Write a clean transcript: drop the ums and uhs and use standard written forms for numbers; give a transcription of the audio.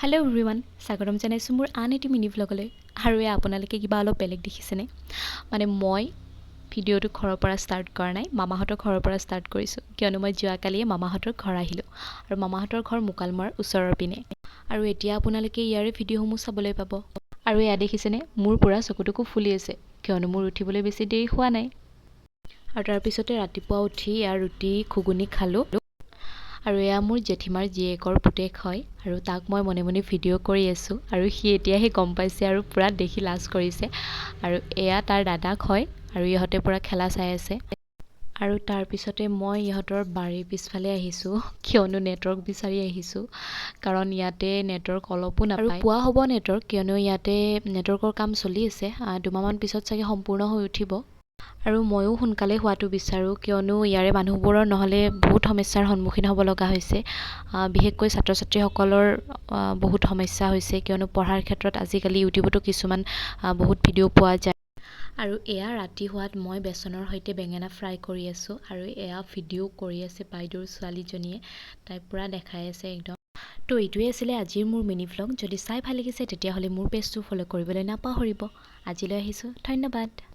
hello everyone स्वागतम जनाइছোঁ মোৰ আন এটি মিনি ভ্লগলৈ আৰু আপোনালোকে কিবা অলপ বেলেগ দেখিছেনে মানে মই ভিডিঅ'টো ঘৰৰ পৰা ষ্টাৰ্ট কৰা নাই মামাহঁতৰ ঘৰৰ পৰা ষ্টাৰ্ট কৰিছোঁ কিয়নো মই যোৱাকালিয়ে মামাহঁতৰ ঘৰ আহিলোঁ আৰু মামাহঁতৰ ঘৰ মুকালমুৱাৰ ওচৰৰ পিনে আৰু এতিয়া আপোনালোকে ইয়াৰে ভিডিঅ'সমূহ চাবলৈ পাব আৰু এয়া দেখিছেনে মোৰ পুৰা চকুটুকু ফুলি আছে কিয়নো মোৰ উঠিবলৈ বেছি দেৰি হোৱা নাই আৰু তাৰ পিছতে ৰাতিপুৱা উঠি ইয়াৰ ৰুটি ঘুগুনি খালোঁ আৰু এয়া মোৰ জেঠিমাৰ জীয়েকৰ পুতেক হয় আৰু তাক মই মনে মনে ভিডিঅ' কৰি আছোঁ আৰু সি এতিয়াহে গম পাইছে আৰু পুৰা দেখি লাজ কৰিছে আৰু এয়া তাৰ দাদাক হয় আৰু ইহঁতে পুৰা খেলা চাই আছে আৰু তাৰ পিছতে মই ইহঁতৰ বাৰীৰ পিছফালে আহিছোঁ কিয়নো নেটৱৰ্ক বিচাৰি আহিছোঁ কাৰণ ইয়াতে নেটৱৰ্ক অলপো নাপায় আৰু পোৱা হ'ব নেটৱৰ্ক কিয়নো ইয়াতে নেটৱৰ্কৰ কাম চলি আছে দুমাহমান পিছত চাগে সম্পূৰ্ণ হৈ উঠিব আৰু ময়ো সোনকালে হোৱাটো বিচাৰোঁ কিয়নো ইয়াৰে মানুহবোৰৰ নহ'লে বহুত সমস্যাৰ সন্মুখীন হ'ব লগা হৈছে বিশেষকৈ ছাত্ৰ ছাত্ৰীসকলৰ বহুত সমস্যা হৈছে কিয়নো পঢ়াৰ ক্ষেত্ৰত আজিকালি ইউটিউবতো কিছুমান বহুত ভিডিঅ' পোৱা যায় আৰু এয়া ৰাতি হোৱাত মই বেচনৰ সৈতে বেঙেনা ফ্ৰাই কৰি আছোঁ আৰু এয়া ভিডিঅ' কৰি আছে বাইদেউৰ ছোৱালীজনীয়ে তাই পূৰা দেখাই আছে একদম তো এইটোৱে আছিলে আজিৰ মোৰ মিনি ভ্লগ যদি চাই ভাল লাগিছে তেতিয়াহ'লে মোৰ পেজটো ফ'ল' কৰিবলৈ নাপাহৰিব আজিলৈ আহিছোঁ ধন্যবাদ